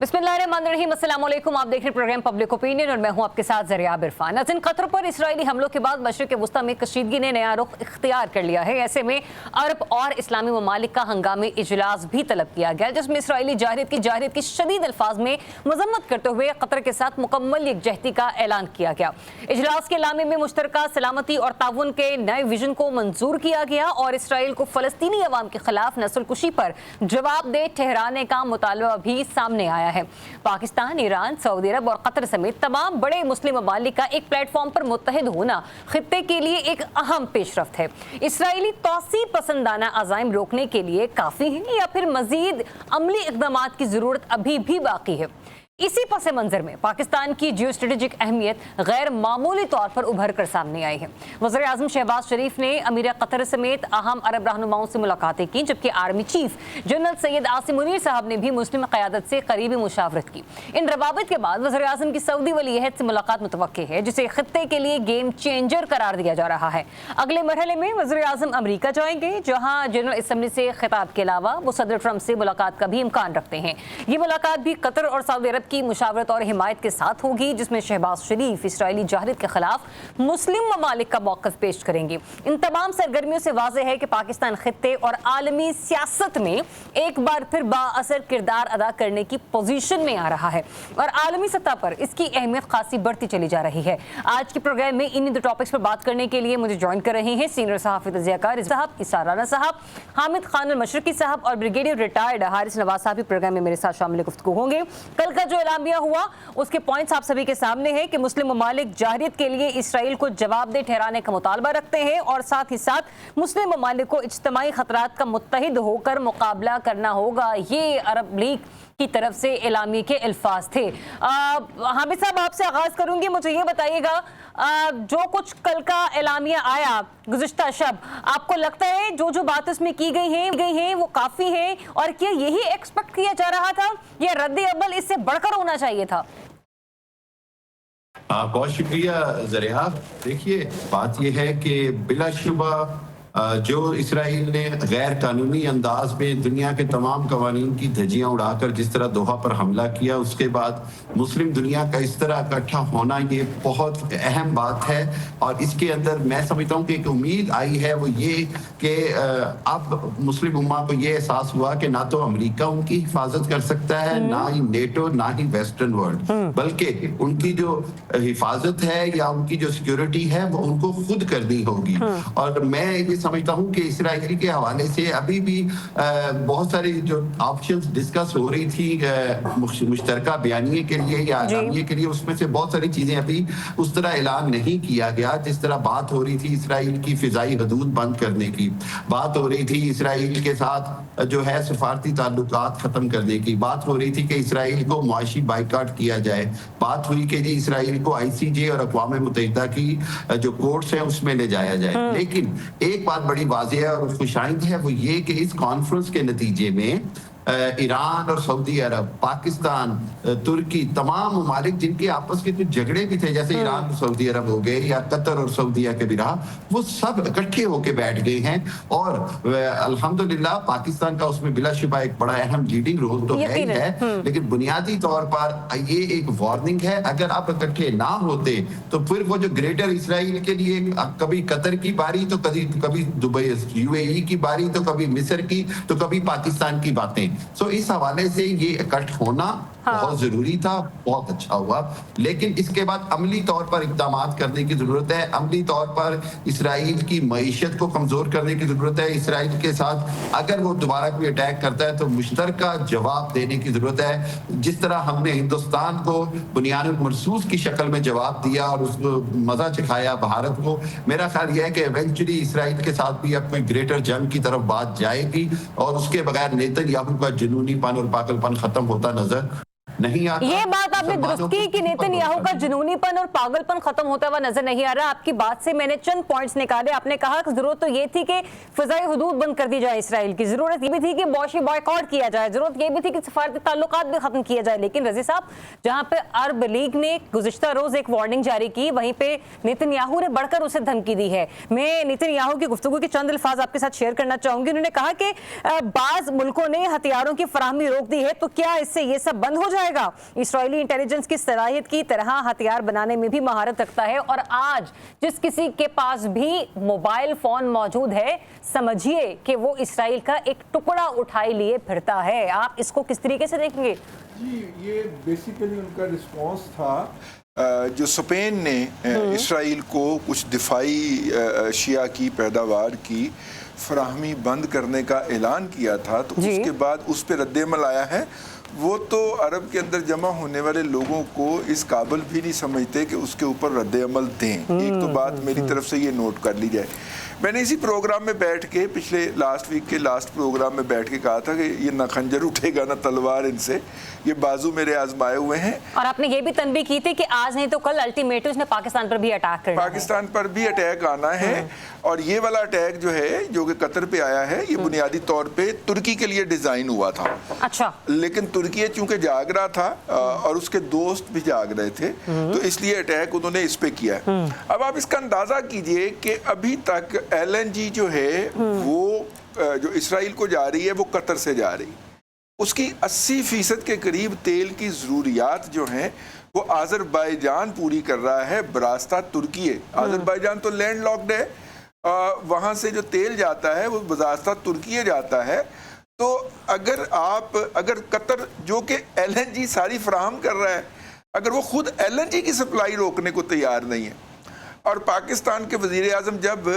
बिस्मिल्लाहिर्रहमानिर्रहीम, अस्सलाम वालेकुम। आप देख रहे हैं प्रोग्राम पब्लिक ओपिनियन और मैं हूं आपके साथ ज़रिया इरफान। नाज़रीन, कतर पर इसराइली हमलों के बाद मशरिक़ वस्ता में कशीदगी ने नया रुख इख्तियार कर लिया है। ऐसे में अरब और इस्लामी ममालिक का हंगामी इजलास भी तलब किया गया, जिसमें इसराइली जारहियत की शदीद अल्फाज में मजम्मत करते हुए कतर के साथ मुकम्मल यकजहती का ऐलान किया गया। इजलास के एलामे में मुश्तरका सलामती और ताउन के नए विजन को मंजूर किया गया और इसराइल को फ़लस्तीनी अवाम के खिलाफ नस्लकुशी पर जवाबदेह ठहराने का मुतालबा भी सामने आया है। पाकिस्तान, ईरान, सऊदी अरब और कतर समेत तमाम बड़े मुस्लिम ममालिक का एक प्लेटफॉर्म पर मुत्तहिद होना खित्ते के लिए एक अहम पेशरफ्त है। इसराइली तौसी पसंदाना अज़ाइम रोकने के लिए काफ़ी है या फिर मजीद अमली इक़दामात की ज़रूरत अभी भी बाकी है? इसी पस मंजर में पाकिस्तान की जियो स्ट्रेटेजिक अहमियत गैर मामूली तौर पर उभर कर सामने आई है। वज़ीर आज़म शहबाज शरीफ ने अमीर कतर समेत अहम अरब रहनुमाओं से मुलाकातें की, जबकि army chief general Syed Asim Munir साहब ने भी मुस्लिम क़यादत से करीबी मुशावरत की। इन रवाबित के बाद वज़ीर आज़म की सऊदी वली अहद से मुलाकात मुतवक्के है, जिसे खित्ते के लिए गेम चेंजर करार दिया जा रहा है। अगले मरहले में वज़ीर आज़म अमरीका जाएंगे, जहाँ जनरल असम्बली से खिताब के अलावा वो सदर ट्रंप से मुलाकात का भी इम्कान रखते हैं। ये मुलाकात भी कतर और सऊदी अरब की मुशावरत और हिमायत के साथ होगी, जिसमें शहबाज शरीफ इसराइली जारहियत के खिलाफ मुस्लिम ममालिक का मौक़िफ़ पेश करेंगे। इन तमाम सरगर्मियों से वाज़ेह है कि पाकिस्तान खित्ते और आलमी सियासत में एक बार फिर बाअसर किरदार अदा करने की पोजीशन में आ रहा है और आलमी सतह पर इसकी अहमियत खासी बढ़ती चली जा रही है। आज के प्रोग्राम में इन्हीं दो टॉपिक्स पर बात करने के लिए मुझे ज्वाइन कर रहे हैं सीनियर सहाफ़ी तज़कियाकार साहब, इसार राना साहब, हामिद खान अल-मशरिकी साहब और ब्रिगेडियर रिटायर्ड हारिस नवाज साहब भी प्रोग्राम में मेरे साथ शामिल गुफ्तगू होंगे। कल का जो ऐलान हुआ उसके पॉइंट्स आप सभी के सामने हैं कि मुस्लिम ममालिक जारहियत के लिए इसराइल को जवाबदेह ठहराने का मुतालबा रखते हैं और साथ ही साथ मुस्लिम ममालिक को इज्तिमाई खतरात का मुत्तहिद होकर मुकाबला करना होगा। ये अरब लीग की तरफ से एलामी के अल्फाज थे। हामिद साहब, आपसे आगाज करूंगी। मुझे ये बताइएगा, जो कुछ कल का एलामिया आया गुज़िश्ता शब, आपको लगता है जो जो बात इसमें की गई है वो काफ़ी है और क्या यही एक्सपेक्ट किया जा रहा था या रद्द अमल इससे बढ़कर होना चाहिए था? बहुत शुक्रिया ज़रिया। देखिए, बात यह है कि बिलाशुबा जो इसराइल ने गैर कानूनी अंदाज में दुनिया के तमाम कवानीन की धज्जियां उड़ाकर जिस तरह दोहा पर हमला किया, उसके बाद मुस्लिम दुनिया का इस तरह इकट्ठा होना ये बहुत अहम बात है और इसके अंदर मैं समझता हूँ कि एक उम्मीद आई है, वो ये कि अब मुस्लिम उम्मा को ये एहसास हुआ कि ना तो अमेरिका उनकी हिफाजत कर सकता है, ना ही नेटो, ना ही वेस्टर्न वर्ल्ड, बल्कि उनकी जो हिफाजत है या उनकी जो सिक्योरिटी है वो उनको खुद करनी होगी। और मैं ये समझता हूं कि इसराइल के हवाले से अभी भी बहुत सारी जो ऑप्शंस डिस्कस हो रही थी मुश्तरका बयानिए के लिए या एलामिये के लिए, उसमें से बहुत सारी चीजें अभी उस तरह ऐलान नहीं किया गया। जिस तरह बात हो रही थी इसराइल की फिजाई हदूद बंद करने की, बात हो रही थी इसराइल के साथ जो है सफारती ताल्लुकात खत्म करने की, बात हो रही थी कि इसराइल को मुआशी बाइकाट किया जाए, बात हुई कि जी इसराइल को ICJ और अक़वाम मुत्तहिदा की जो कोर्ट्स हैं उसमें ले जाया जाए। लेकिन एक बात बड़ी वाज़ेह और खुशाइंद है, वो ये कि इस कॉन्फ्रेंस के नतीजे में ईरान और सऊदी अरब, पाकिस्तान, तुर्की, तमाम ममालिक जिनके आपस के कुछ झगड़े भी थे, जैसे ईरान और सऊदी अरब हो गए या कतर और सऊदीया के भी रहा, वो सब इकट्ठे होके बैठ गए हैं और अल्हम्दुलिल्लाह पाकिस्तान का उसमें बिलाशुबा एक बड़ा अहम लीडिंग रोल तो है ही है, लेकिन बुनियादी तौर पर ये एक वार्निंग है। अगर आप इकट्ठे ना होते तो फिर वो जो ग्रेटर इसराइल के लिए कभी कतर की बारी तो कभी दुबई UAE की बारी तो कभी मिस्र की तो कभी पाकिस्तान की बातें। इस हवाले से ये इकट्ठ होना बहुत जरूरी था, बहुत अच्छा हुआ, लेकिन इसके बाद अमली तौर पर इक़दामात करने की जरूरत है। अमली तौर पर इसराइल की मईशत को कमजोर करने की जरूरत है। इसराइल के साथ अगर वो दोबारा कोई अटैक करता है तो मुश्तरका जवाब देने की जरूरत है। जिस तरह हमने हिंदुस्तान को बुनियाद मरसूस की शक्ल में जवाब दिया और उसको मजा चखाया भारत को, मेरा ख्याल यह है कि इवेंचुअली इसराइल के साथ भी अब कोई ग्रेटर जंग की तरफ बात जाएगी और उसके बगैर नेतन्याहू का जुनूनीपन और पागलपन खत्म होता नजर नहीं आता। ये बात आपने दुरुस्त की कि नेतन्याहू का जुनूनीपन और पागलपन खत्म होता हुआ नजर नहीं आ रहा। आपकी बात से मैंने चंद पॉइंट्स निकाले। आपने कहा कि जरूरत तो ये थी कि फिजाई हुदूद बंद कर दी जाए इसराइल की, जरूरत ये भी थी कि मुआशी बॉयकॉट किया जाए, जरूरत ये भी थी कि सफारती ताल्लुकात भी खत्म किया जाए। लेकिन रजी साहब, जहाँ पे अरब लीग ने गुज़िश्ता रोज एक वार्निंग जारी की, वहीं पे नेतन्याहू ने बढ़कर उसे धमकी दी है। मैं नेतन्याहू की गुफ्तगू के चंद अल्फाज आपके साथ शेयर करना चाहूंगी। उन्होंने कहा कि बाज मुल्कों ने हथियारों की फराहमी रोक दी है, तो क्या इससे ये सब बंद हो जाए? जाएगा। इसराइली इंटेलिजेंस की सलाहियत की तरह हथियार बनाने में भी महारत रखता है और आज जिस किसी के पास भी मोबाइल फोन मौजूद है, समझिए कि वो इसराइल का एक टुकड़ा उठाए लिए फिरता है। आप इसको किस तरीके से देखेंगे? जी, ये बेसिकली उनका रिस्पांस था जो स्पेन ने इसराइल को कुछ दिफाई अशिया की पैदावार की फराहमी बंद करने का ऐलान किया था, तो उसके बाद उस पर रद्द-ए-अमल आया है। वो तो अरब के अंदर जमा होने वाले लोगों को इस काबिल भी नहीं समझते कि उसके ऊपर रद्द-ए-अमल दें। एक तो बात मेरी तरफ से ये नोट कर ली जाए। मैंने इसी प्रोग्राम में बैठ के पिछले लास्ट वीक के लास्ट प्रोग्राम में बैठ के कहा था कि ये ना खंजर उठेगा ना तलवार इनसे, ये बाजू मेरे आजमाए हुए हैं। और आपने ये भी तनबीह की थी कि आज नहीं तो कल अल्टीमेटम ने पाकिस्तान पर भी अटैक करना है। पाकिस्तान पर भी अटैक आना है और ये वाला अटैक जो है, जो कि कतर पे आया है, ये बुनियादी तौर पे तुर्की के लिए डिजाइन हुआ था। अच्छा। लेकिन तुर्की चूंकि जाग रहा था और उसके दोस्त भी जाग रहे थे, तो इसलिए अटैक उन्होंने इस पे किया। अब आप इसका अंदाजा कीजिए कि अभी तक LNG जो है वो जो इसराइल को जा रही है वो कतर से जा रही, उसकी 80% के करीब तेल की ज़रूरियात जो हैं वो आज़रबाईजान पूरी कर रहा है बरास्ता तुर्की है। आज़रबाईजान तो लैंड लॉक्ड है, वहाँ से जो तेल जाता है वो बरास्ता तुर्की जाता है। तो अगर कतर जो कि LNG सारी फराहम कर रहा है, अगर वो खुद LNG की सप्लाई रोकने को तैयार नहीं है, और पाकिस्तान के वजीर आजम जब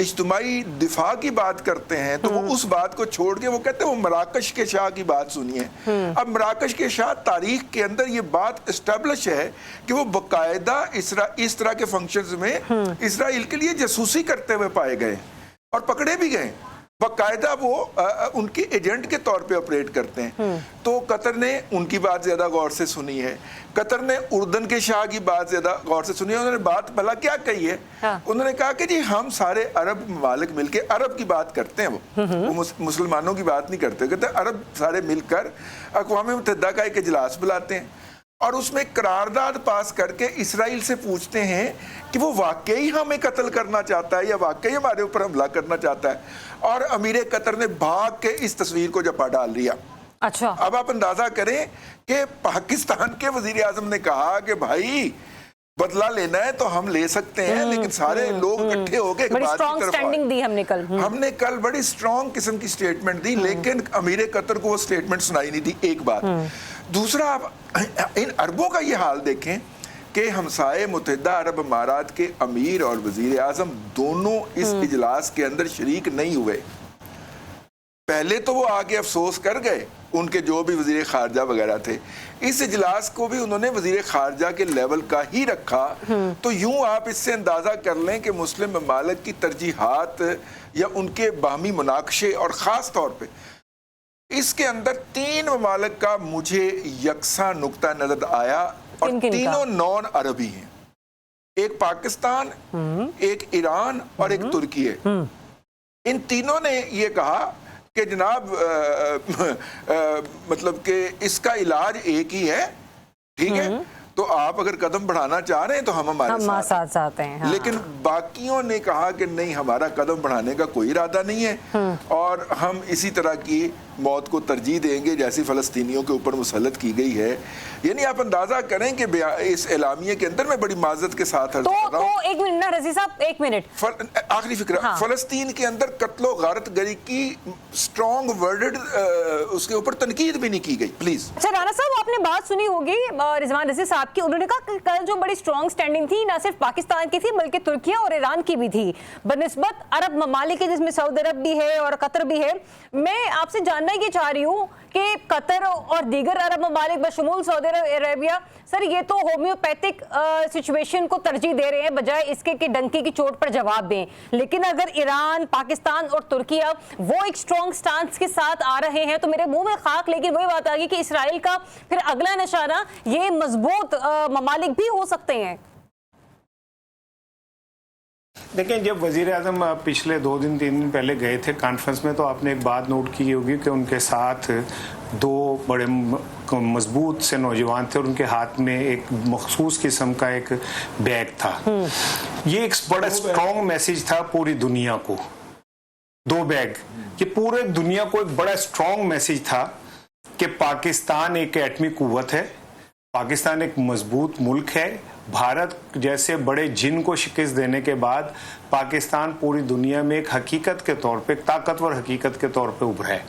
इज्तिमाई दिफा की बात करते हैं तो वो उस बात को छोड़ के वो कहते हैं वो मराकश के शाह की बात सुनिए। अब मराकश के शाह तारीख के अंदर ये बात एस्टेब्लिश है कि वो बाकायदा इस तरह के फंक्शंस में इसराइल के लिए जासूसी करते हुए पाए गए और पकड़े भी गए। बाकायदा वो उनके एजेंट के तौर पे ऑपरेट करते हैं। तो कतर ने उनकी बात ज्यादा गौर से सुनी है, कतर ने उर्दन के शाह की बात ज्यादा गौर से सुनी है। उन्होंने बात भला क्या कही है? उन्होंने कहा कि जी हम सारे अरब ममालिक मिलके, अरब की बात करते हैं, वो मुसलमानों की बात नहीं करते, कहते अरब सारे मिलकर अक़वाम मुत्तहिदा का एक इजलास बुलाते हैं और उसमें करारदाद पास करके इसराइल से पूछते हैं कि वो वाकई हमें कत्ल करना चाहता है या वाकई हमारे ऊपर हमला करना चाहता है। और अमीर कतर ने भाग के इस तस्वीर को जपा डाल दिया। अच्छा। अब आप अंदाजा करें कि पाकिस्तान के वजीर आजम ने कहा कि भाई बदला लेना है तो हम ले सकते हैं, लेकिन सारे लोग इकट्ठे हो गए बड़ी स्ट्रॉन्ग स्टैंडिंग दी हमने कल बड़ी स्ट्रॉन्ग किस्म की स्टेटमेंट दी, लेकिन अमीर कतर को वो स्टेटमेंट सुनाई नहीं दी। एक बात। दूसरा, आप इन अरबों का ये हाल देखें कि हमसाए मुत्तहिदा अरब अमारात के अमीर और वजीर आजम दोनों इस इजलास के अंदर शरीक नहीं हुए। पहले तो वो आके अफसोस कर गए, उनके जो भी वजीर खारजा वगैरह थे, इस इजलास को भी उन्होंने वजीर खारजा के लेवल का ही रखा। तो यूं आप इससे अंदाजा कर लें कि मुस्लिम ममालिक की तरजीहात या उनके बाहमी मुनाकशे, और ख़ास तौर पे इसके अंदर 3 ममालिक का मुझे यकसा नुक्ता नजर आया और तीनों नॉन अरबी हैं। एक पाकिस्तान, एक ईरान और एक तुर्की है। इन तीनों ने ये कहा कि जनाब मतलब कि इसका इलाज एक ही है, ठीक है, तो आप अगर कदम बढ़ाना चाह रहे हैं तो हम हमारे साथ हैं। हाँ। लेकिन बाकियों ने कहा कि नहीं, हमारा कदम बढ़ाने का कोई इरादा नहीं है और हम इसी तरह की मौत को तरजीह देंगे जैसी फ़लस्तीनियों के ऊपर मुसल्लत की गई है। यानी आप अंदाजा करें कि इस एलामिये के अंदर मैं बड़ी माजरत के साथ अर्ज़ कर रहा हूं। एक मिनट ना रज़ी साहब, एक मिनट, आखिरी फिक्र। हाँ। फ़लस्तीन के अंदर कत्लो गारत गरी की स्ट्रॉन्ग वर्डेड उसके ऊपर तनकीद भी नहीं की गई, प्लीज। अच्छा राना साहब, आपने बात सुनी होगी रिजवान रज़ी साहब की, उन्होंने कहा कि कल जो बड़ी स्ट्रॉन्ग स्टैंडिंग थी ना सिर्फ पाकिस्तान की थी बल्कि तुर्की और ईरान की भी थी बनिस्बत अरब ममालिक के, जिसमें सऊदी अरब भी है और कतर भी है। मैं आपसे जानना ये चाह रही हूँ कि कतर और दीगर अरब ममालिक बशमूल सऊदी अरेबिया, सर ये तो होम्योपैथिक सिचुएशन को तरजीह दे रहे हैं बजाय इसके कि डंकी की चोट पर जवाब दें। लेकिन अगर ईरान, पाकिस्तान और तुर्की अब वो एक स्ट्रॉन्ग स्टांस के साथ आ रहे हैं तो मेरे मुंह में खाक, लेकिन वही बात आ गई कि इसराइल का फिर अगला निशाना ये मजबूत ममालिक भी हो सकते हैं। देखिए, जब वजीर आजम पिछले 2 दिन 3 दिन पहले गए थे कॉन्फ्रेंस में, तो आपने एक बात नोट की होगी कि उनके साथ 2 बड़े मजबूत से नौजवान थे और उनके हाथ में एक मखसूस किस्म का एक बैग था। ये एक बड़ा स्ट्रॉन्ग मैसेज था पूरी दुनिया को। 2 बैग, ये पूरे दुनिया को एक बड़ा स्ट्रॉन्ग मैसेज था कि पाकिस्तान एक एटमी कुव्वत है, पाकिस्तान एक मजबूत मुल्क है। भारत जैसे बड़े जिन को शिकस्त देने के बाद पाकिस्तान पूरी दुनिया में एक हकीकत के तौर पे, एक ताकतवर हकीकत के तौर पे उभरा है।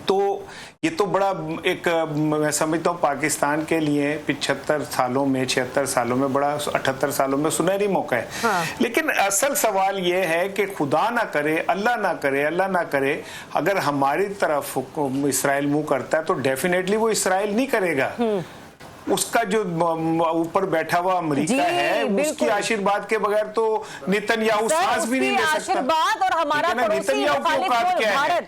तो ये तो बड़ा एक, मैं समझता हूँ पाकिस्तान के लिए 75 सालों में, 76 सालों में, बड़ा 78 सालों में सुनहरी मौका है। हाँ। लेकिन असल सवाल ये है कि खुदा ना करे, अल्लाह ना करे, अल्लाह ना करे, अगर हमारी तरफ इसराइल मुंह करता है तो डेफिनेटली वो इसराइल नहीं करेगा। उसका जो ऊपर बैठा हुआ अमेरिका है, उसकी आशीर्वाद के बगैर तो नेतन्याहू सांस भी नहीं ले सकता। आशीर्वाद और हमारा नेतन्याहू की औकात क्या है?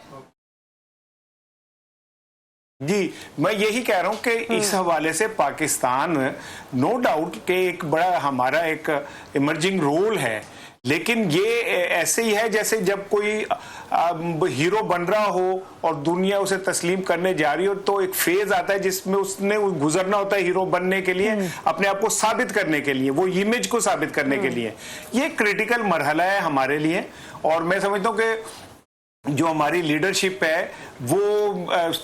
जी, मैं यही कह रहा हूं कि इस हवाले से पाकिस्तान नो डाउट के एक बड़ा हमारा एक इमर्जिंग रोल है, लेकिन ये ऐसे ही है जैसे जब कोई हीरो बन रहा हो और दुनिया उसे तस्लीम करने जा रही हो, तो एक फेज आता है जिसमें उसने गुजरना होता है हीरो बनने के लिए, अपने आप को साबित करने के लिए, वो इमेज को साबित करने के लिए। ये क्रिटिकल मरहला है हमारे लिए। और मैं समझता हूँ कि जो हमारी लीडरशिप है वो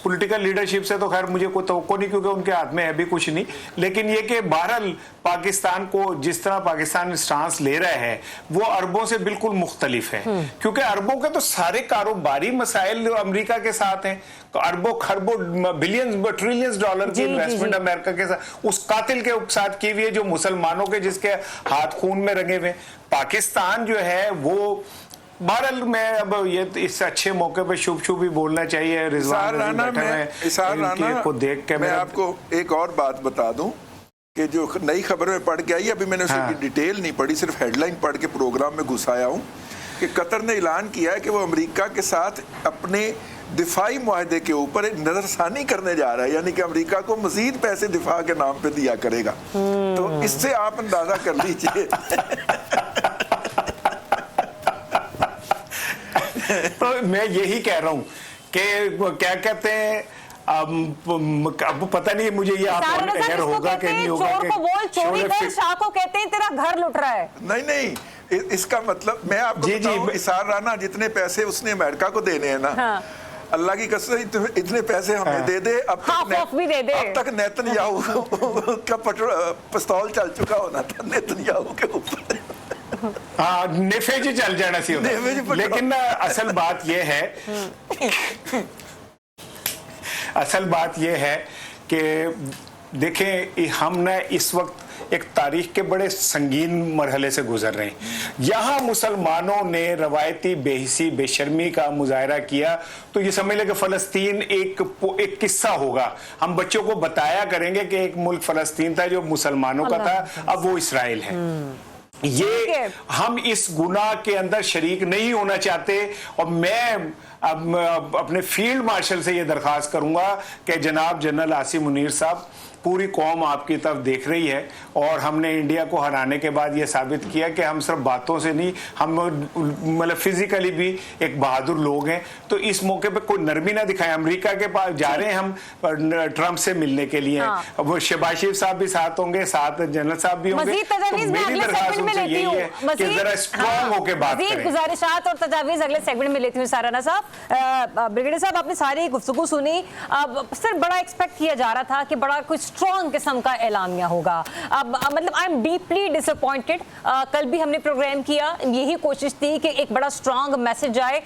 पॉलिटिकल लीडरशिप से तो खैर मुझे कोई तवक्को नहीं, क्योंकि उनके हाथ में है भी कुछ नहीं, लेकिन ये कि बहरहाल पाकिस्तान को जिस तरह पाकिस्तान स्टांस ले रहा है वो अरबों से बिल्कुल मुख्तलिफ है, क्योंकि अरबों के तो सारे कारोबारी मसाइल अमेरिका के साथ हैं। अरबों खरबों बिलियंस ट्रिलियंस डॉलर की इन्वेस्टमेंट अमेरिका के साथ, उस कातिल के साथ की हुई है जो मुसलमानों के, जिसके हाथ खून में रंगे हुए। पाकिस्तान जो है वो बहरहाल, मैं अब ये इस अच्छे मौके पे शुभ शुभ ही बोलना चाहिए। इसार राना को देख के मैं आपको एक और बात बता दूं कि जो नई खबर में पढ़ के आई, अभी मैंने उसकी डिटेल नहीं पढ़ी, सिर्फ हेडलाइन पढ़ के प्रोग्राम में घुस आया हूं कि कतर ने ऐलान किया है कि वो अमेरिका के साथ अपने दिफाई मुआहदे के ऊपर नजरसानी करने जा रहा है, यानी कि अमेरिका को मजीद पैसे दिफा के नाम पे दिया करेगा। तो इससे आप अंदाजा कर लीजिए। तो मैं यही कह रहा हूँ कि क्या कहते हैं, अब पता नहीं मुझे ये आप होगा कि नहीं होगा। चोर को बोल चोरी कर, शाह को कहते हैं तेरा घर लुट रहा है। नहीं, इसका मतलब मैं आपको बताऊं, इसार राना जितने पैसे उसने अमेरिका को देने हैं ना, हाँ। अल्लाह की कसम इतने पैसे हमें हाँ। दे दे, अब तक नेतन्याहू का पिस्तौल चल चुका होना था नेतन्याहू के ऊपर। हाँ, नेफेज चल जाना सी होता। लेकिन असल बात यह है, असल बात यह है कि देखें, हम न इस वक्त एक तारीख के बड़े संगीन मरहले से गुजर रहे हैं। यहाँ मुसलमानों ने रवायती बेहिसी बेशर्मी का मुजाहरा किया, तो ये समझ लें कि फ़लस्तीन एक किस्सा होगा। हम बच्चों को बताया करेंगे कि एक मुल्क फ़लस्तीन था जो मुसलमानों का था, अब वो इसराइल है। ये हम इस गुनाह के अंदर शरीक नहीं होना चाहते। और मैं अब अपने फील्ड मार्शल से ये दरख्वास्त करूंगा कि जनाब जनरल आसिम मुनीर साहब, पूरी कौम आपकी तरफ देख रही है और हमने इंडिया को हराने के बाद ये साबित किया कि हम सिर्फ बातों से नहीं, हम मतलब फिजिकली भी एक बहादुर लोग हैं। तो इस मौके पे कोई नरमी ना दिखाएं। अमेरिका के पास जा रहे हैं हम ट्रंप से मिलने के लिए, हाँ। वो शहबाज शरीफ साहब भी साथ होंगे, साथ जनरल साहब भी होंगे। तो मेरी दरख्वास्त उनसे यही है कि जरा स्ट्रांग होकर बात करें। गुजारिशात और तजावीज़ अगले सेगमेंट में लेती हूँ। साराना साहब, ब्रिगेडियर साहब, आपने सारी गुफ्तगू सुनी। अब सिर्फ बड़ा एक्सपेक्ट किया जा रहा था कि बड़ा कुछ स्ट्रॉन्ग किस्म का ऐलानिया होगा। अब मतलब आई एम डीपली डिसअपॉइंटेड। कल भी हमने प्रोग्राम किया, यही कोशिश थी कि एक बड़ा स्ट्रॉन्ग मैसेज आए,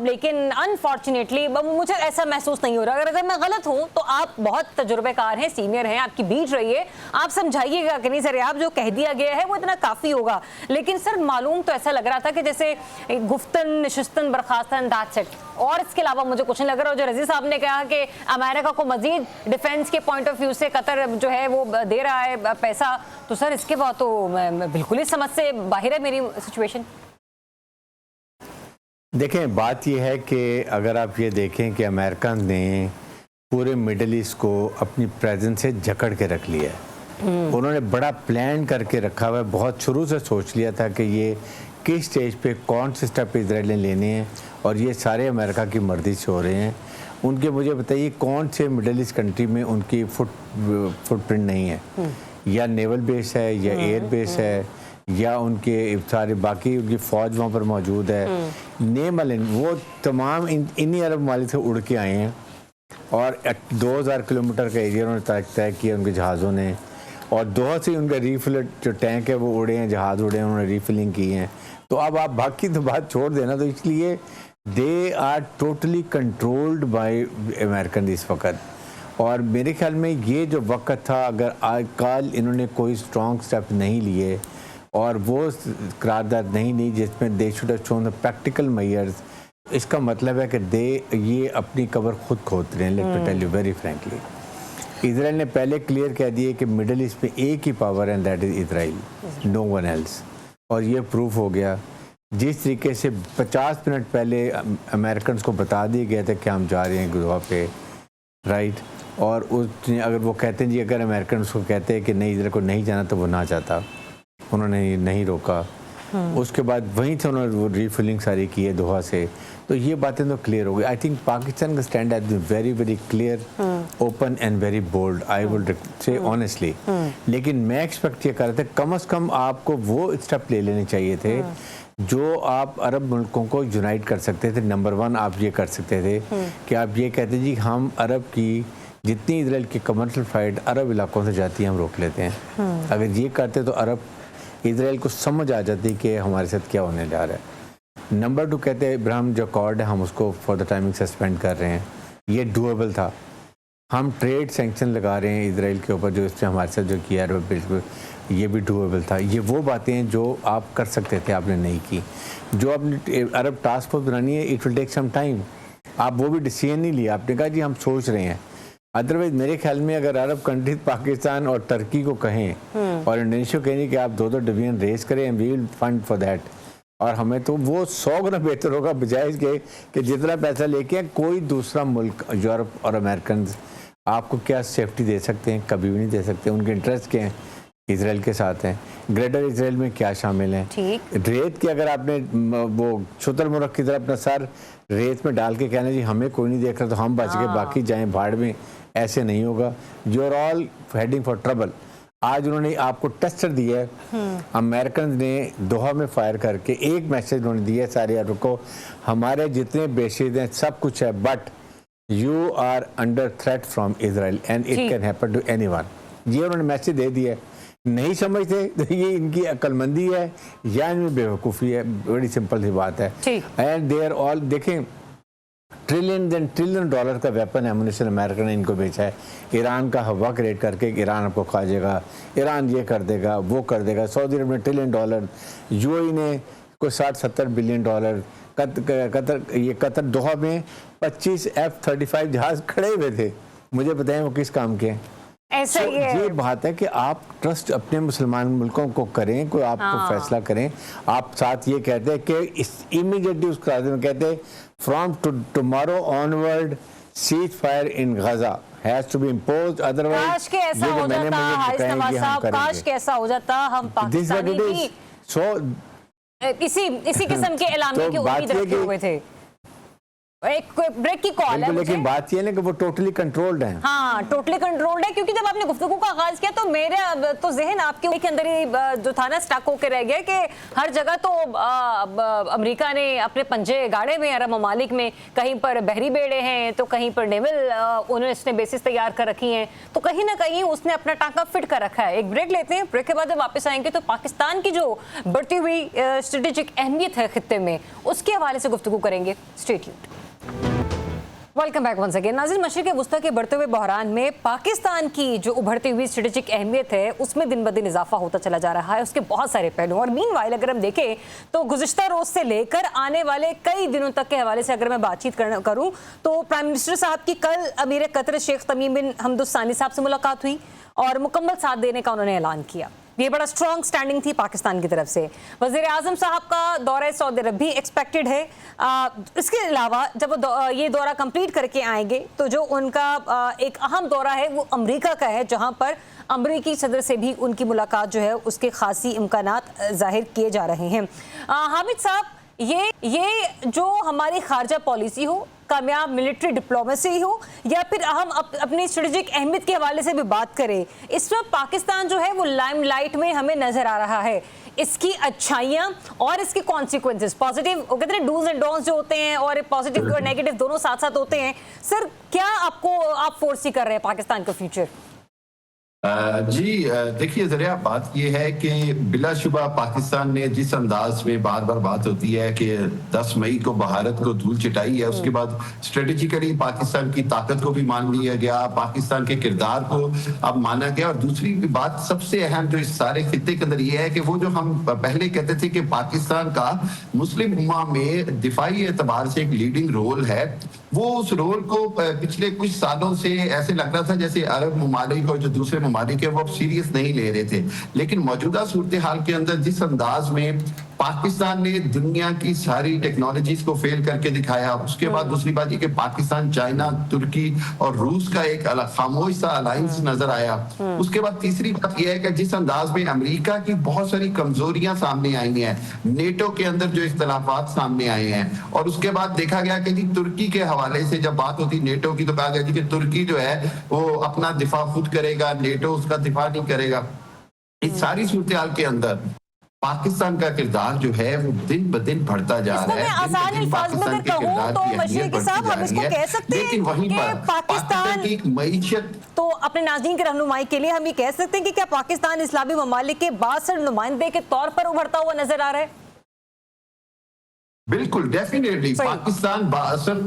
लेकिन अनफॉर्चुनेटली मुझे ऐसा महसूस नहीं हो रहा। अगर मैं गलत हूं तो आप बहुत तजुर्बेकार हैं, सीनियर हैं, आपकी बीट रही है, आप समझाइएगा कि नहीं सर आप जो कह दिया गया है वो इतना काफ़ी होगा। लेकिन सर मालूम तो ऐसा लग रहा था कि जैसे गुफ्तन नशिस्तन बर्खास्तन दैट्स इट, और इसके अलावा मुझे कुछ नहीं लग रहा। और जो रज़ी साहब ने कहा कि अमेरिका को मजीद डिफेंस के पॉइंट ऑफ व्यू से कतर जो है वो दे रहा है पैसा, तो सर इसके बाद तो मैं बिल्कुल ही समझ से बाहर है मेरी सिचुएशन। देखें, बात यह है कि अगर आप ये देखें कि अमेरिका ने पूरे मिडल ईस्ट को अपनी प्रेजेंस से जकड़ के रख लिया है। उन्होंने बड़ा प्लान करके रखा हुआ है, बहुत शुरू से सोच लिया था कि ये किस स्टेज पे कौन से स्टेप इसराइल ने लेने हैं, और ये सारे अमेरिका की मर्जी से हो रहे हैं। उनके मुझे बताइए कौन से मिडल ईस्ट कंट्री में उनकी फुटप्रिंट नहीं है, या नेवल बेस है, या एयर बेस है, या उनके सारे बाकी उनकी फ़ौज वहाँ पर मौजूद है। नेम वो तमाम इन्हीं अरब ममालिक से उड़ के आए हैं और 2000 किलोमीटर का एरिया उन्होंने तय किया उनके जहाज़ों ने, और दोहा से उनका रीफिल जो टैंक है वो उड़े हैं, जहाज़ उड़े हैं, उन्होंने रीफिलिंग की है। तो अब आप बाकी तो बात छोड़ देना, तो इसलिए they are totally controlled by American इस वक्त। और मेरे ख्याल में ये जो वक्त था, अगर आज कल इन्होंने कोई स्ट्रॉन्ग स्टेप नहीं लिए और वो करारदाद नहीं ली जिसमें they should have shown the practical measures, इसका मतलब है कि ये अपनी कबर खुद खोद रहे हैं। Let me tell you very frankly, Israel ने पहले क्लियर कह दिया कि मिडिल ईस्ट में एक ही पावर है, that is Israel, no one else. और ये प्रूफ हो गया। जिस तरीके से 50 मिनट पहले अमेरिकन को बता दिया गया था कि हम जा रहे हैं गोवा पे, राइट, और उसने अगर वो कहते हैं जी, अगर अमेरिकन उसको कहते हैं कि नहीं इजराइल को नहीं जाना, तो वो ना जाता, उन्होंने नहीं रोका। उसके बाद वहीं से उन्होंने वो रीफिलिंग सारी की है दोहा से। तो ये बातें तो क्लियर हो गई। आई थिंक पाकिस्तान का stand has been very very clear, open and very bold, I would say honestly. लेकिन मैं एक्सपेक्ट ये कर रहा था कम से कम आपको वो स्टेप ले लेने चाहिए थे जो आप अरब मुल्कों को यूनाइट कर सकते थे। नंबर 1 आप ये कर सकते थे कि आप ये कहते जी हम अरब की जितनी इजराइल की कमर्शियल फ्लाइट अरब इलाकों से जाती है हम रोक लेते हैं। अगर ये करते तो अरब इजराइल को समझ आ जाती कि हमारे साथ क्या होने जा रहा है। नंबर 2 कहते हैं इब्राहिम जो अकॉर्ड है हम उसको फॉर द टाइमिंग सस्पेंड कर रहे हैं, ये डूएबल था। हम ट्रेड सैंक्शन लगा रहे हैं इजराइल के ऊपर, जो इसने हमारे साथ जो किया है बिल्कुल ये भी डूएबल था। ये वो बातें हैं जो आप कर सकते थे, आपने नहीं की। जो आपने अरब टास्क फोर्स बनानी है, it will take some time, आप वो भी डिसीजन नहीं लिया। आपने कहा जी हम सोच रहे हैं। अदरवाइज मेरे ख्याल में अगर अरब कंट्रीज पाकिस्तान और टर्की को कहें और इंडोनेशिया को कहें कि आप 2-2 डिवीजन रेस करें, we will fund for that, और हमें तो वो 100 गुना बेहतर होगा बजाय इसके कि जितना पैसा लेके कोई दूसरा मुल्क यूरोप और अमेरिकन आपको क्या सेफ्टी दे सकते हैं, कभी भी नहीं दे सकते। उनके इंटरेस्ट क्या हैं, इजराइल के साथ हैं। ग्रेटर इजराइल में क्या शामिल हैं, रेत की अगर आपने वो शुतुरमुर्ग की तरह अपना सर रेत में डाल के कहना जी हमें कोई नहीं देख रहा तो हम बच के बाकी जाएं भाड़ में, ऐसे नहीं होगा। You are all heading for trouble. आज उन्होंने आपको टेस्टर दिया है, अमेरिकन ने दोहा में फायर करके एक मैसेज उन्होंने दिया है सारे अरब को, हमारे जितने बेसिस हैं सब कुछ है, but you are under threat from Israel and it can happen to anyone. ये उन्होंने मैसेज दे दिया है। नहीं समझते तो ये इनकी अक्लमंदी है या इनमें बेवकूफ़ी है, बड़ी सिंपल सी बात है। एंड दे आर ऑल, देखें ट्रिलियन डॉलर का वेपन एमुनिशन अमेरिका ने इनको बेचा है। ईरान का हवा क्रिएट करके ईरान आपको खा जाएगा, ईरान ये कर देगा वो कर देगा। सऊदी अरब ने $1 ट्रिलियन, यूएई ने कोई $60-70 बिलियन, कतर दोहा में 25 F-35 जहाज खड़े हुए थे। मुझे बताएं वो किस काम के हैं। ऐसा ही है। ये बात है कि आप ट्रस्ट अपने मुसलमान मुल्कों को करें, कोई आपको फैसला करें। आप साथ ये कहते हैं कि इमीडिएटली उस क्लास में कहते हैं from tomorrow onward cease fire in Gaza has to be imposed, otherwise काश के ऐसा हो जाता, हारिस नवाज साहब, काश के ऐसा हो जाता, हम पाकिस्तानी भी इसी किस्म के ऐलान की उम्मीद रखे हुए थे। एक ब्रेक की कॉल है, लेकिन बात ये है कि वो टोटली कंट्रोल्ड है। हाँ, टोटली कंट्रोल्ड है, क्योंकि जब आपने गुफ्तगू का आगाज किया तो मेरे तो जहन आपके के अंदर ही जो था ना स्टक होकर रह गया कि हर जगह तो अमेरिका ने अपने पंजे गाड़े में, अरब ममालिक में कहीं पर बहरी बेड़े हैं तो कहीं पर नेवल उसने बेसिस तैयार कर रखी हैं, तो कहीं ना कहीं उसने अपना टांका फिट कर रखा है। एक ब्रेक लेते हैं, ब्रेक के बाद जब वापस आएंगे तो पाकिस्तान की जो बढ़ती हुई स्ट्रेटेजिक अहमियत है खित्ते में उसके हवाले से गुफ्तगू करेंगे। Stay tuned. Welcome back once again. नाज़रीन, मशरिक़ वुस्ता के बढ़ते हुए बहरान में पाकिस्तान की जो उभरती हुई स्ट्रेटेजिक अहमियत है उसमें दिन ब दिन इजाफा होता चला जा रहा है। उसके बहुत सारे पहलू, और मीनवाइल अगर हम देखें तो गुज़िश्ता रोज़ से लेकर आने वाले कई दिनों तक के हवाले से अगर मैं बातचीत करूँ तो प्राइम मिनिस्टर साहब की कल अमीर कतर शेख तमीम बिन हमद अल सानी साहब से मुलाकात हुई और मुकम्मल साथ देने का उन्होंने ऐलान किया। ये बड़ा स्ट्रॉन्ग स्टैंडिंग थी पाकिस्तान की तरफ से। वज़ीर आज़म साहब का दौरा सऊदी अरब भी एक्सपेक्टेड है। इसके अलावा जब वो ये दौरा कंप्लीट करके आएंगे तो जो उनका एक अहम दौरा है वो अमेरिका का है, जहां पर अमेरिकी सदर से भी उनकी मुलाकात जो है उसके खासी इम्कानात जाहिर किए जा रहे हैं। हामिद साहब, ये जो हमारी खारजा पॉलिसी हो, कामयाब मिलिट्री डिप्लोमेसी हो या फिर हम अपनी स्ट्रेटेजिक अहमियत के हवाले से भी बात करें, इस वक्त पाकिस्तान जो है वो लाइमलाइट में हमें नजर आ रहा है। इसकी अच्छाइयां और इसके कॉन्सिक्वेंसेस, पॉजिटिव कहते हैं डूज एंड डोंट्स जो होते हैं, और पॉजिटिव और नेगेटिव दोनों साथ साथ होते हैं। सर, क्या आप फोर्सी कर रहे हैं पाकिस्तान का फ्यूचर? जी देखिए ज़रिया, बात यह है कि बिलाशुबा पाकिस्तान ने जिस अंदाज में बार बार बात होती है कि 10 मई को भारत को धूल चटाई है, उसके बाद स्ट्रेटेजिकली पाकिस्तान की ताकत को भी मान लिया गया, पाकिस्तान के किरदार को अब माना गया। और दूसरी बात सबसे अहम जो इस सारे खित्ते के अंदर ये है कि वो जो हम पहले कहते थे कि पाकिस्तान का मुस्लिम उम्मा में दिफाई एतबार से एक लीडिंग रोल है, वो उस रोल को पिछले कुछ सालों से ऐसे लग रहा था जैसे अरब ममालिक और जो दूसरे ममालिक है वो अब सीरियस नहीं ले रहे थे। लेकिन मौजूदा सूरत हाल के अंदर जिस अंदाज में पाकिस्तान ने दुनिया की सारी टेक्नोलॉजीज को फेल करके दिखाया, उसके बाद दूसरी बात ये कि पाकिस्तान, चाइना, तुर्की और रूस का एक खामोश सा अलायंस नजर आया। उसके बाद तीसरी बात यह है कि जिस अंदाज में अमेरिका की बहुत सारी कमजोरियां सामने आई हैं, नेटो के अंदर जो इख्तलाफात सामने आए हैं, और उसके बाद देखा गया कि जी तुर्की के हवाले से जब बात होती नेटो की तो कहा गया जी कि तुर्की जो है वो अपना दिफा खुद करेगा, नेटो उसका दिफा नहीं करेगा। इस सारी सूरत हाल के अंदर पाकिस्तान का किरदार जो है वो दिन ब दिन बढ़ता जा रहा है। आसान अल्फाज में अगर कहूं तो मशरिकी साहब हम इसको कह सकते हैं कि पाकिस्तान की मईशत, तो अपने नाज़रीन की रहनुमाई के लिए हम ये कह सकते हैं कि क्या पाकिस्तान इस्लामी ममालिक के बासर नुमाइंदे के तौर पर उभरता हुआ नजर आ रहा है? बिल्कुल, डेफिनेटली पाकिस्तान बासर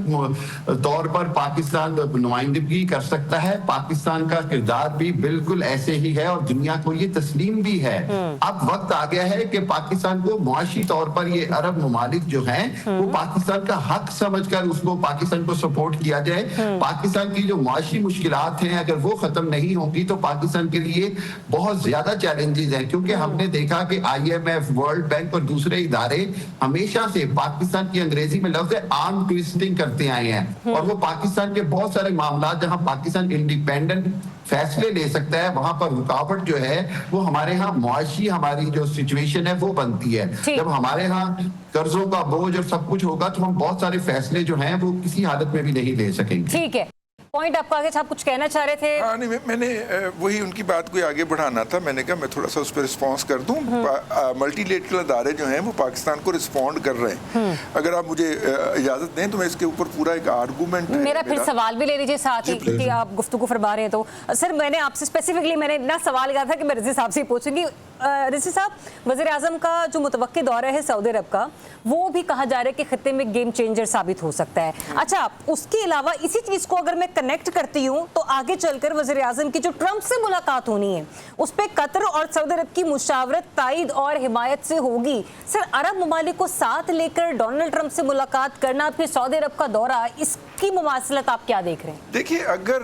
तौर पर पाकिस्तान नुमाइंदगी कर सकता है। पाकिस्तान का किरदार भी बिल्कुल ऐसे ही है और दुनिया को ये तस्लीम भी है। अब वक्त आ गया है कि पाकिस्तान को मुआशी तौर पर ये अरब ममालिक जो हैं वो पाकिस्तान का हक समझकर उसको पाकिस्तान को सपोर्ट किया जाए। पाकिस्तान की जो मुआशी मुश्किलात हैं अगर वो खत्म नहीं होंगी तो पाकिस्तान के लिए बहुत ज्यादा चैलेंजेस हैं, क्योंकि हमने देखा कि IMF, वर्ल्ड बैंक और दूसरे इदारे हमेशा से पाकिस्तान की अंग्रेजी में लफ्ज आर्म ट्विस्टिंग करते आए हैं, और वो पाकिस्तान के बहुत सारे मामला जहां पाकिस्तान इंडिपेंडेंट फैसले ले सकता है वहां पर रुकावट जो है वो हमारे यहाँ मुआशी हमारी जो सिचुएशन है वो बनती है। जब हमारे यहाँ कर्जों का बोझ और सब कुछ होगा तो हम बहुत सारे फैसले जो हैं वो किसी हालत में भी नहीं ले सकेंगे। ठीक है, पॉइंट आपका आगे आप कुछ कहना चाह रहे थे? हाँ, नहीं, मैंने वही उनकी बात को आगे बढ़ाना था। मैंने कहा मैं थोड़ा सा उस पर रिस्पॉन्स कर दूं। मल्टीलेटरल अदारे जो हैं वो पाकिस्तान को रिस्पॉन्ड कर रहे हैं। अगर आप मुझे इजाजत दें तो मैं इसके ऊपर पूरा एक आर्गूमेंट मेरा फिर सवाल भी ले लीजिए साथ ही, क्योंकि आप गुफ्तगू फरमा रहे हैं। तो सर, मैंने आपसे स्पेसिफिकली मैंने ना सवाल किया था कि मैं रज़ी साहब से पूछूंगी। रज़ी साहब, वज़ीर आज़म का जो मुतवक्की दौरा है सऊदी अरब का, वो भी कहा जा रहा है कि खत्ते में गेम चेंजर साबित हो सकता है। अच्छा, उसके अलावा इसी चीज़ को अगर मैं कनेक्ट करती हूँ तो आगे चलकर वज़ीर आज़म की जो ट्रंप से मुलाकात होनी है उस पर कतर और सऊदी अरब की मुशावरत, ताईद और हिमायत से होगी। सर, अरब ममालिक को साथ लेकर डोनाल्ड ट्रंप से मुलाकात करना, फिर सऊदी अरब का दौरा, इसकी मुमासलत आप क्या देख रहे हैं? देखिए, अगर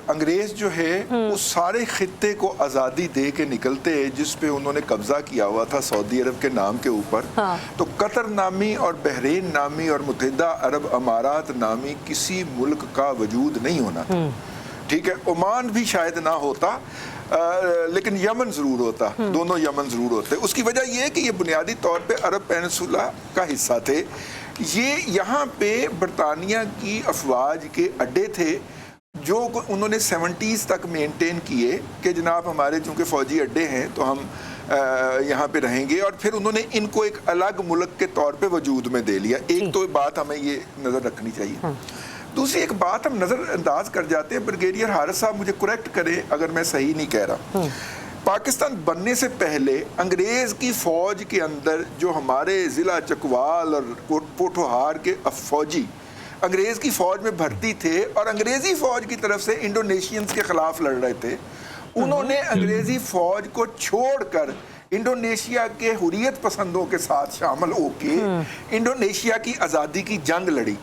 अंग्रेज जो है उस सारे खित्ते को आज़ादी दे के निकलते जिस पे उन्होंने कब्जा किया हुआ था सऊदी अरब के नाम के ऊपर, तो कतर नामी और बहरीन नामी और मुत्तहिदा अरब अमारात नामी किसी मुल्क का वजूद नहीं होना था। ठीक है, ओमान भी शायद ना होता, लेकिन यमन जरूर होता। दोनों यमन जरूर होते। उसकी वजह यह है कि ये बुनियादी तौर पे अरब पेनिनसुला का हिस्सा थे। ये यहाँ पे बरतानिया की अफवाज के अड्डे थे जो उन्होंने 70s तक मेंटेन किए कि जनाब हमारे चूँकि फ़ौजी अड्डे हैं तो हम यहाँ पे रहेंगे, और फिर उन्होंने इनको एक अलग मुल्क के तौर पे वजूद में दे लिया। एक तो बात हमें ये नज़र रखनी चाहिए। दूसरी एक बात हम नज़रअंदाज कर जाते हैं, ब्रिगेडियर हारिस साहब मुझे करेक्ट करें अगर मैं सही नहीं कह रहा। पाकिस्तान बनने से पहले अंग्रेज़ की फ़ौज के अंदर जो हमारे ज़िला चकवाल और पोठोहार के फ़ौजी अंग्रेज़ की फ़ौज में भर्ती थे और अंग्रेज़ी फ़ौज की तरफ से इंडोनेशियंस के ख़िलाफ़ लड़ रहे थे, उन्होंने अंग्रेज़ी फ़ौज को छोड़कर इंडोनेशिया के हुर्रियत पसंदों के साथ शामिल होके इंडोनेशिया की आज़ादी की जंग लड़ी।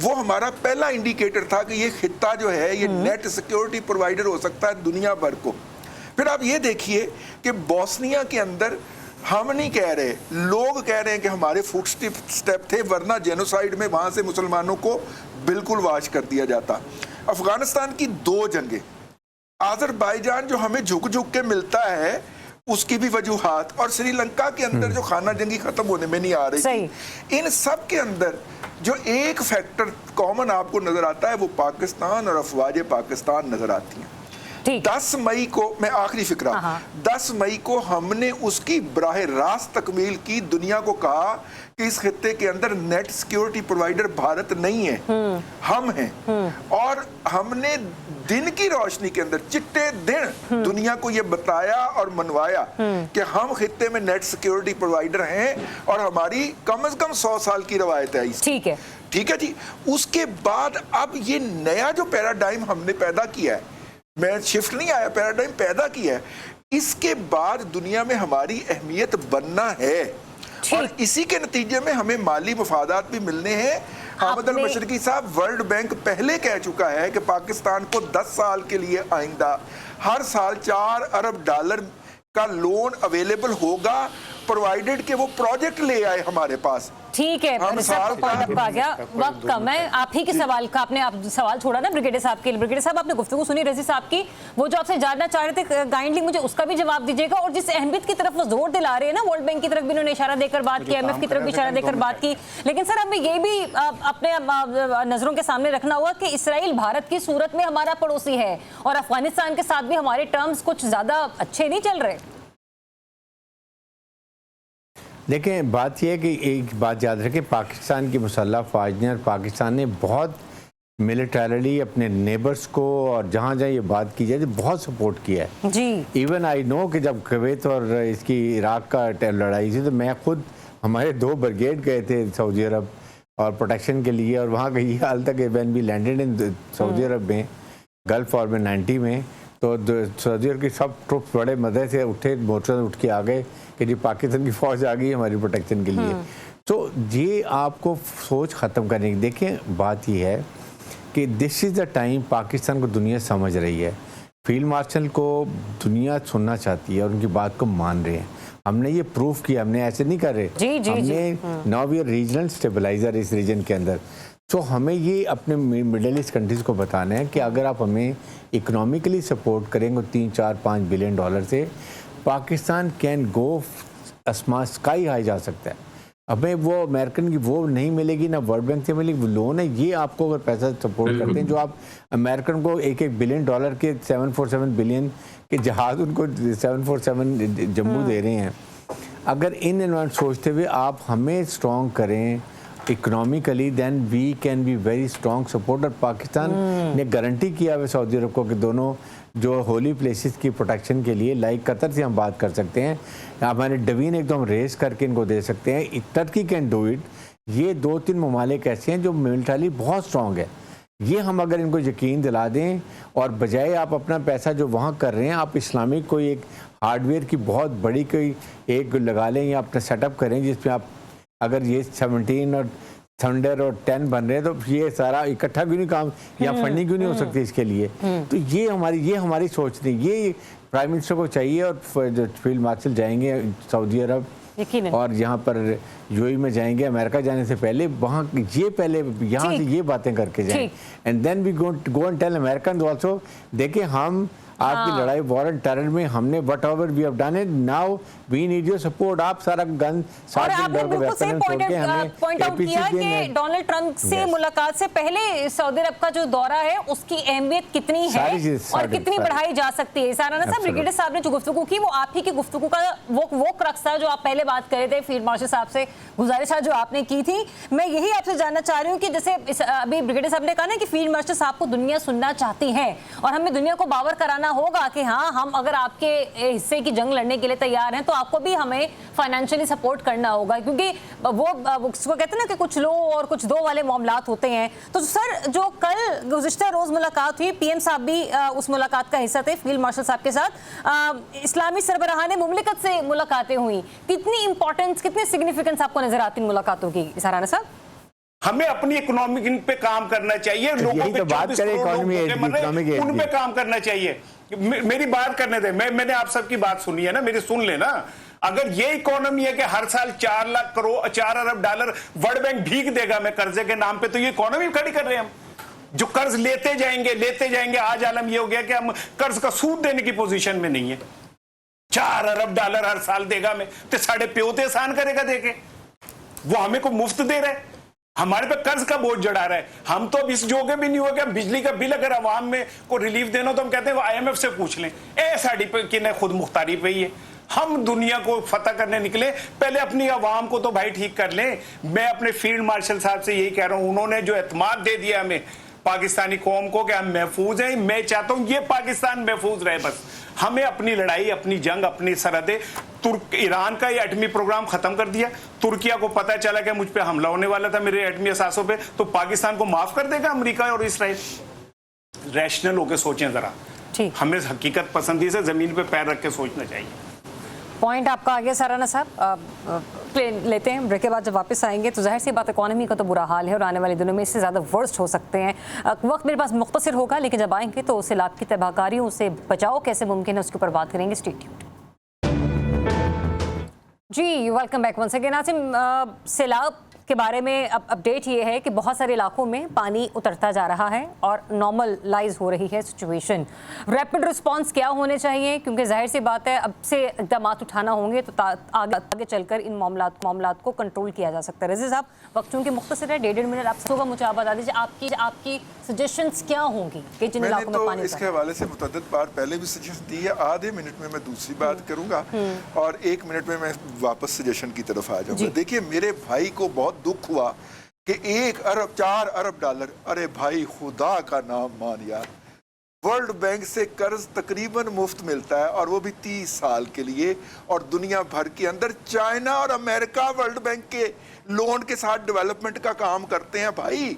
वो हमारा पहला इंडिकेटर था कि ये खित्ता जो है ये नेट सिक्योरिटी प्रोवाइडर हो सकता है दुनिया भर को। फिर आप ये देखिए कि बोस्निया के अंदर हम नहीं कह रहे, लोग कह रहे हैं कि हमारे फुट स्टेप थे, वरना जेनोसाइड में वहां से मुसलमानों को बिल्कुल वाश कर दिया जाता। अफगानिस्तान की 2 जंगें, आज़रबाईजान जो हमें झुक झुक के मिलता है उसकी भी वजूहात, और श्रीलंका के अंदर जो खाना जंगी खत्म होने में नहीं आ रही थी, इन सब के अंदर जो एक फैक्टर कॉमन आपको नजर आता है वो पाकिस्तान और अफवाज पाकिस्तान नजर आती हैं। 10 मई को, मैं आखिरी फिक्रा, 10 मई को हमने उसकी बराह रास्त तकमील की, दुनिया को कहा कि इस खित्ते के अंदर नेट सिक्योरिटी प्रोवाइडर भारत नहीं है, हम हैं। और हमने दिन की रोशनी के अंदर चिट्टे दिन दुनिया को यह बताया और मनवाया कि हम खित्ते में नेट सिक्योरिटी प्रोवाइडर हैं और हमारी कम से कम 100 साल की रवायत है। ठीक है जी। उसके बाद अब ये नया जो पैराडाइम हमने पैदा किया है, मैं शिफ्ट नहीं आया, पैराडाइम पैदा किया है, इसके बाद दुनिया में हमारी अहमियत बनना है और इसी के नतीजे में हमें माली मफादात भी मिलने हैं। हामिद अल मशरिकी साहब, वर्ल्ड बैंक पहले कह चुका है कि पाकिस्तान को 10 साल के लिए आइंदा हर साल $4 अरब का लोन अवेलेबल होगा, प्रोवाइडेड के वो प्रोजेक्ट ले आए हमारे पास। ठीक है, पॉइंट आ गया, वक्त कम है। आप ही के सवाल का आपने सवाल छोड़ा ना ब्रिगेडियर साहब के लिए। ब्रिगेडियर साहब, आपने गुफ्तगू सुनी रजी साहब की, वो जो आपसे जानना चाह रहे थे, काइंडली मुझे उसका भी जवाब दीजिएगा। और जिस अहमियत की तरफ वो जोर दिला रहे हैं ना, वर्ल्ड बैंक की तरफ भी उन्होंने इशारा देकर बात की, IMF की तरफ भी इशारा देकर बात की, लेकिन सर हमें ये भी अपने नजरों के सामने रखना होगा कि इसराइल भारत की सूरत में हमारा पड़ोसी है और अफगानिस्तान के साथ भी हमारे टर्म्स कुछ ज्यादा अच्छे नहीं चल रहे। देखिए, बात यह है कि एक बात याद रखें, पाकिस्तान की मुसल्लह फ़ौज ने और पाकिस्तान ने बहुत मिलिटरली अपने नेबर्स को, और जहाँ जहाँ ये बात की जाए, बहुत सपोर्ट किया है जी। इवन आई नो कि जब कुवैत और इसकी इराक का लड़ाई थी तो मैं खुद, हमारे 2 ब्रिगेड गए थे सऊदी अरब और प्रोटेक्शन के लिए, और वहाँ का ये हाल तक when we landed in Saudi Arabia में, गल्फ वॉर में 90 में, तो सऊदी अरब की सब ट्रुप्स बड़े मज़े से उठे, मोटर उठ के आ गए कि जी पाकिस्तान की फ़ौज आ गई हमारी प्रोटेक्शन के लिए। तो ये आपको सोच ख़त्म करने की, देखें बात ये है कि this is the time, Pakistan को दुनिया समझ रही है, फील्ड मार्शल को दुनिया सुनना चाहती है और उनकी बात को मान रहे हैं। हमने ये प्रूफ किया, हमने ऐसे नहीं कर रहे, हमने now we are regional stabiliser इस रीजन के अंदर। तो हमें ये अपने मिडल ईस्ट कंट्रीज़ को बताना है कि अगर आप हमें इकोनॉमिकली सपोर्ट करेंगे $3-4-5 बिलियन से, Pakistan can go sky high जा सकता है। हमें वो अमेरिकन की वो नहीं मिलेगी, ना वर्ल्ड बैंक से मिलेगी, वो लोन है। ये आपको अगर पैसा सपोर्ट करते हैं, जो आप अमेरिकन को $1 बिलियन के 747 बिलियन के जहाज़, उनको 747 जम्मू दे रहे हैं। अगर इन एनवायरमेंट सोचते हुए आप हमें स्ट्रॉन्ग करें economically, then we can be very strong supporter. Pakistan ने गारंटी किया है सऊदी अरब को कि दोनों जो होली प्लेसेस की प्रोटेक्शन के लिए, लाइक कतर से हम बात कर सकते हैं, हमारे डवीन एकदम रेस करके इनको दे सकते हैं, टर्की कैन डू इट। ये 2-3 ममालिक ऐसे हैं जो मिलिटरी बहुत स्ट्रॉन्ग है। ये हम अगर इनको यकीन दिला दें, और बजाय आप अपना पैसा जो वहाँ कर रहे हैं, आप इस्लामिक कोई एक हार्डवेयर की बहुत बड़ी कोई एक लगा लें या अपना सेटअप करें, जिसमें आप अगर ये 17 और थंडर और 10 बन रहे हैं, तो ये सारा इकट्ठा क्यों नहीं काम, या फंडिंग क्यों नहीं हो सकती इसके लिए। तो ये हमारी सोच नहीं, ये प्राइम मिनिस्टर को चाहिए। और जो फील्ड मार्शल जाएंगे सऊदी अरब और यहाँ पर यूएई में जाएंगे, अमेरिका जाने से पहले वहाँ ये पहले यहाँ से ये बातें करके जाएं, and then we go and tell American also, देखिए हम आपकी लड़ाई वॉर एंड टेरर में हमने whatever we have done it, now we need your support. आप सारा गन पॉइंट आउट किया कि डोनाल्ड ट्रंप से मुलाकात से पहले सऊदी अरब का जो दौरा है उसकी अहमियत कितनी है और कितनी बढ़ाई जा सकती है। साराना साहब, ब्रिगेडियर साहब ने जो गुफ्तगू की वो आप ही की गुफ्तगू का वो क्रक्स था जो आप पहले बात कर रहे थे, फील्ड मार्शल साहब से गुजारिश जो आपने की थी। मैं यही आपसे जानना चाह रही हूँ कि जैसे अभी ब्रिगेडियर साहब ने कहा ना कि फील्ड मार्शल साहब को दुनिया सुनना चाहती है और हमें दुनिया को बावर कराना होगा कि हाँ, हम अगर आपके हिस्से की जंग लड़ने के लिए तैयार हैं तो आपको भी हमें फाइनेंशियली सपोर्ट करना होगा, क्योंकि वो उसको कहते हैं ना कि कुछ लो और कुछ दो वाले मामलात होते हैं। तो सर, जो कल गुज़िश्ता रोज मुलाकात हुई, पीएम साहब भी उस मुलाकात का हिस्सा थे फील्ड मार्शल साहब के साथ, इस्लामी सरबराहान मुमलिकत से मुलाकातें हुई, कितनी इंपॉर्टेंस, कितनी सिग्निफिकेंस आपको नजर आती इन मुलाकातों की साराना साहब? हमें अपनी इकोनॉमिक पे काम करना चाहिए, लोगों पे 24 करोड़ लोग उन पे काम करना चाहिए। मेरी बात करने दे, मैंने आप सबकी बात सुनी है ना, मेरी सुन लेना। अगर ये इकोनॉमी है कि हर साल $4 अरब वर्ल्ड बैंक भीख देगा मैं कर्जे के नाम पे, तो ये इकोनॉमी खड़ी कर रहे हैं हम, जो कर्ज लेते जाएंगे। आज आलम ये हो गया कि हम कर्ज का सूद देने की पोजीशन में नहीं है। 4 अरब डॉलर हर साल देगा हमें, तो साढ़े प्यो ते एहसान करेगा देके, वो हमें को मुफ्त दे रहा है, हमारे पे कर्ज का बोझ जड़ा रहा है। हम तो अब इस जोगे भी नहीं हो गए, बिजली का बिल अगर आवाम में को रिलीफ देना तो हम कहते हैं IMF से पूछ लें, साड़ी पे कि खुद मुख्तारी पे ही है। हम दुनिया को फतह करने निकले, पहले अपनी आवाम को तो भाई ठीक कर लें। मैं अपने फील्ड मार्शल साहब से यही कह रहा हूं, उन्होंने जो एतमाद दे दिया हमें पाकिस्तानी कौम को कि हम महफूज हैं, मैं चाहता हूं ये पाकिस्तान महफूज रहे। बस हमें अपनी लड़ाई, अपनी जंग, अपनी सरहदें, ईरान का ये एटमी प्रोग्राम खत्म कर दिया, तुर्किया को पता चला कि मुझ पे हमला होने वाला था मेरे एटमी असासों पे, तो पाकिस्तान को माफ कर देगा अमेरिका और इसराइल? रैशनल होकर सोचें जरा, हमें हकीकत पसंदी से जमीन पे पैर रख के सोचना चाहिए। पॉइंट आपका आ गया साराना साहब। प्लेन लेते हैं, ब्रेक के बाद जब वापस आएंगे तो जाहिर सी बात इकॉनमी का तो बुरा हाल है और आने वाले दिनों में इससे ज़्यादा वर्स्ट हो सकते हैं। वक्त मेरे पास मुख्तसर होगा, लेकिन जब आएंगे तो सैलाब की तबाहकारियों से बचाव कैसे मुमकिन है उसके ऊपर बात करेंगे। Stay tuned. जी welcome back once again. Nasim, सैलाब के बारे में अब अपडेट ये है कि बहुत सारे इलाकों में पानी उतरता जा रहा है और नॉर्मलाइज हो रही है सिचुएशन। रैपिड रिस्पांस क्या होने चाहिए, क्योंकि जाहिर सी बात है अब से इक़दाम उठाना होंगे तो आगे चलकर इन मामलात को कंट्रोल किया जा सकता है। रज़ी साहब, वक्त चूँकि मुख्तसर है, 1.5 मिनट आपसे होगा, मुझे आप बता दीजिए आपकी सजेशंस क्या होंगी कि जिन इलाकों में पानी इसके हवाले से मुतअद्दिद बार पहले भी सजेशन दी है। आधे मिनट में मैं दूसरी बात करूंगा और 1 मिनट में मैं वापस सजेशन की तरफ आ जाऊंगा। देखिए, मेरे भाई को बहुत दुख हुआ कि 1 अरब 4 अरब डॉलर, अरे भाई खुदा का नाम मान यार, वर्ल्ड बैंक से कर्ज तकरीबन मुफ्त मिलता है और वो भी 30 साल के लिए, और दुनिया भर के अंदर चाइना और अमेरिका वर्ल्ड बैंक के लोन के साथ डेवलपमेंट का काम करते हैं। भाई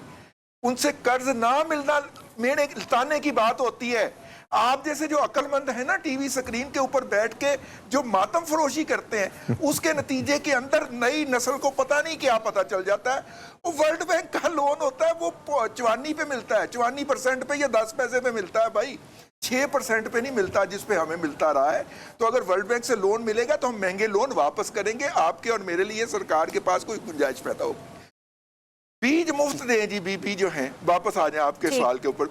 उनसे कर्ज ना मिलना मेरे ताने की बात होती है। आप जैसे जो अक्लमंद है ना, टीवी स्क्रीन के ऊपर बैठ के जो मातम फरोशी करते हैं, उसके नतीजे के अंदर नई नस्ल को पता नहीं क्या पता चल जाता है। वो वर्ल्ड बैंक का लोन होता है, वो चवानी पे मिलता है, 54% पे या 10 पैसे पे मिलता है भाई, 6% पे नहीं मिलता जिस पे हमें मिलता रहा है। तो अगर वर्ल्ड बैंक से लोन मिलेगा तो हम महंगे लोन वापस करेंगे, आपके और मेरे लिए सरकार के पास कोई गुंजाइश पैदा होगी। बीज मुफ्त दें जी, बीपी जो हैं, वापस आ जाए आपके सवाल के ऊपर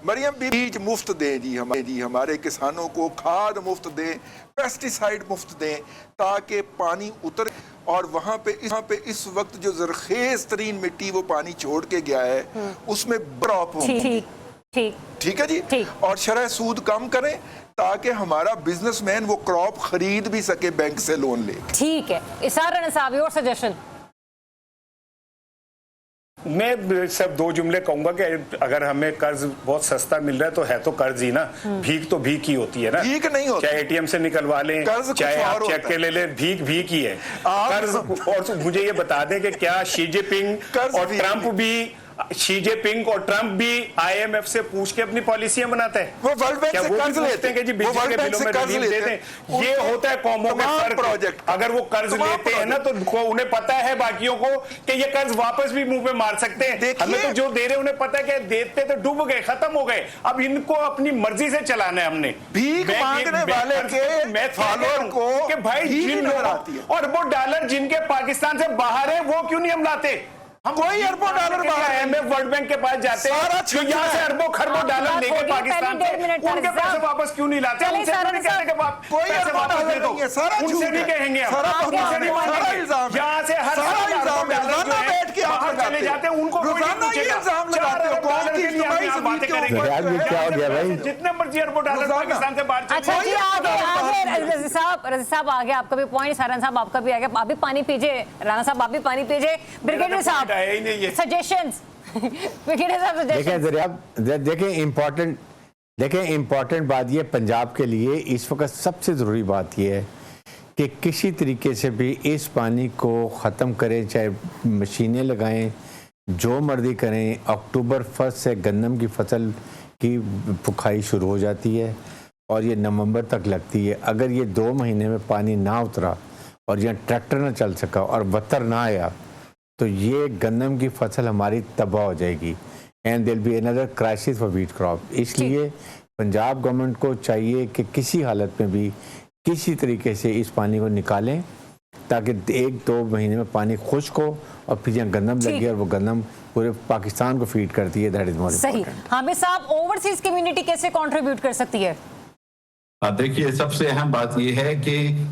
मरियम, बीज मुफ्त दें जी, हमारे किसानों को खाद मुफ्त दें, पेस्टिसाइड मुफ्त दें, ताकि पानी उतर। और वहाँ पे इस वक्त जो जरखेज तरीन मिट्टी वो पानी छोड़ के गया है उसमें क्रॉप हो। ठीक है जी, और शरह सूद कम करें ताकि हमारा बिजनेसमैन वो क्रॉप खरीद भी सके बैंक से लोन ले। ठीक है, इसार साहब, और सजेशन? मैं सब 2 जुमले कहूंगा कि अगर हमें कर्ज बहुत सस्ता मिल रहा है तो कर्ज ही ना, भीख तो भीख ही होती है ना, भीख नहीं होती, चाहे ATM से निकलवा लें, चाहे आप चेक के ले लें, भीख ही है कर्ज। और मुझे ये बता दें कि क्या शी जिनपिंग और ट्रंप भी IMF से पूछ के अपनी पॉलिसियां बनाते हैं? वो वर्ल्ड बैंक से कर्ज लेते हैं कि जी बिजली के बिलों में रिलीफ देते हैं। ये होता है कौमों के फर्क। अगर वो कर्ज लेते हैं ना तो उन्हें पता है बाकियों को कि ये कर्ज वापस भी मुंह पे मार सकते हैं। हमें तो जो दे रहे उन्हें पता है कि देते तो डूब गए, खत्म हो गए, अब इनको अपनी मर्जी से चलाना है। हमने भीख मांगने वाले के फॉलोअर को कि भाई जिन लोगों और वो डॉलर जिनके पाकिस्तान से बाहर है वो क्यों नहीं हम लाते? हम कोई अरबों डॉलर IMF वर्ल्ड बैंक के पास जाते हैं, तो यहाँ से अरबों खरबों डॉलर लेके पाकिस्तान से उनके पैसे वापस क्यों नहीं लाते? उनसे नहीं कहते कि पैसे वापस दे दो, उनसे नहीं कहेंगे, यहाँ से हर चले जाते हैं, उनको कोई नहीं पूछेगा। जितने मर्जी अरबों डॉलर पाकिस्तान से बाहर। अच्छा जी, आगे रज़ी साहब आगे, आपका भी पॉइंट, सारन साहब आपका भी आगे, आप भी पानी पीजिए, राणा साहब आप भी पानी पीजिए, ब्रिगेडियर साहब सजेशंस। देखें इम्पोर्टेंट बात ये पंजाब के लिए इस वक्त सबसे ज़रूरी बात ये है कि किसी तरीके से भी इस पानी को ख़त्म करें, चाहे मशीनें लगाएं, जो मर्जी करें। अक्टूबर 1 से गन्नम की फसल की पुखाई शुरू हो जाती है और ये नवंबर तक लगती है। अगर ये 2 महीने में पानी ना उतरा और यहाँ ट्रैक्टर ना चल सका और बत्तर ना आया तो ये गन्नम की फसल हमारी तबाह हो जाएगी, and there will be another crisis for wheat crop. इसलिए पंजाब गवर्नमेंट को चाहिए कि किसी हालत में भी किसी तरीके से इस पानी को निकालें ताकि 1-2 महीने में पानी खुश्क हो और फिर यहाँ गन्नम लगे और वो गन्नम पूरे पाकिस्तान को फीड करती है। दैट इज मोर सही। हामिद साहब, ओवरसीज कम्युनिटी कैसे कंट्रीब्यूट कर सकती है? देखिए, सबसे अहम बात यह है कि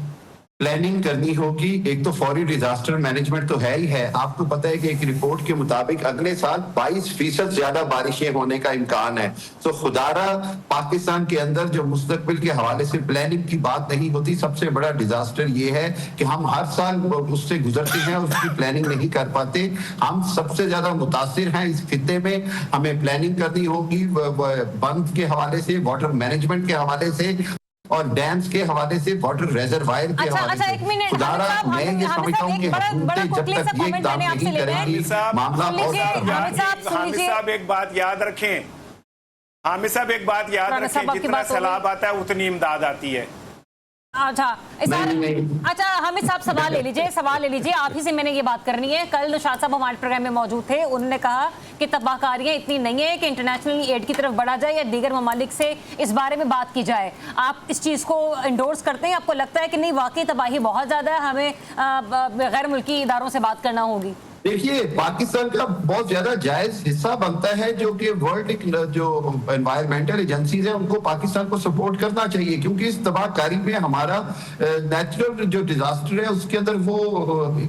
प्लानिंग करनी होगी। एक तो फौरी डिजास्टर मैनेजमेंट तो है ही है। आपको पता है कि एक रिपोर्ट के मुताबिक अगले साल 22% ज्यादा बारिशें होने का इम्कान है। तो खुदारा पाकिस्तान के अंदर जो मुस्तकबिल के हवाले से प्लानिंग की बात नहीं होती, सबसे बड़ा डिजास्टर ये है कि हम हर साल उससे गुजरते हैं, उसकी प्लानिंग नहीं कर पाते। हम सबसे ज्यादा मुतासिर हैं इस खित्ते में। हमें प्लानिंग करनी होगी बंद के हवाले से, वाटर मैनेजमेंट के हवाले से और डैम्स के हवाले से, वाटर रिजर्वायर के हवाले से। एक मिनट, खुदारा मैं ये समझता हूँ कि हुकूमतें जब तक ये काम नहीं करेंगी मामला हामिद साहब एक बात याद रखें, हामिद साहब एक बात याद रखें, जितना सैलाब आता है उतनी इमदाद आती है। अच्छा अच्छा हामिद साहब सवाल ले लीजिए, आप ही से मैंने ये बात करनी है। कल नौशाद साहब हमारे प्रोग्राम में मौजूद थे, उन्होंने कहा कि तबाहकारियां इतनी नहीं है कि इंटरनेशनल एड की तरफ बढ़ा जाए या दीगर ममालिक से इस बारे में बात की जाए। आप इस चीज़ को इंडोर्स करते हैं? आपको लगता है कि नहीं वाकई तबाही बहुत ज़्यादा है, हमें गैर मुल्की इदारों से बात करना होगी? देखिए, पाकिस्तान का बहुत ज्यादा जायज हिस्सा बनता है जो कि वर्ल्ड जो एनवायरमेंटल एजेंसीज है उनको पाकिस्तान को सपोर्ट करना चाहिए, क्योंकि इस तबाहकारी में हमारा नेचुरल जो डिजास्टर है उसके अंदर वो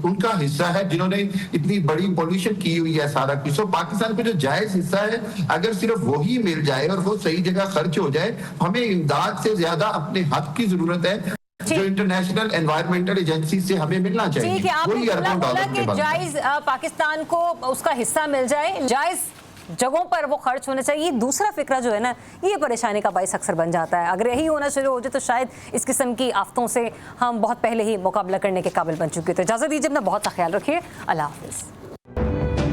उनका हिस्सा है जिन्होंने इतनी बड़ी पॉल्यूशन की हुई है सारा कुछ। तो पाकिस्तान का जो जायज हिस्सा है अगर सिर्फ वही मिल जाए और वो सही जगह खर्च हो जाए, हमें इमदाद से ज्यादा अपने हक की जरूरत है जो इंटरनेशनल एनवायरमेंटल एजेंसी से हमें मिलना चाहिए। ठीक है, आपने बोला कि जायज पाकिस्तान को उसका हिस्सा मिल जाए, जायज जगहों पर वो खर्च होना चाहिए। दूसरा फिक्रा जो है ना, ये परेशानी का बाइस अक्सर बन जाता है। अगर यही होना शुरू हो जाए तो शायद इस किस्म की आफतों से हम बहुत पहले ही मुकाबला करने के काबिल बन चुके थे। इजाज़त दीजिए, अपना बहुत सा ख्याल रखिए। अल्लाह हाफिज़।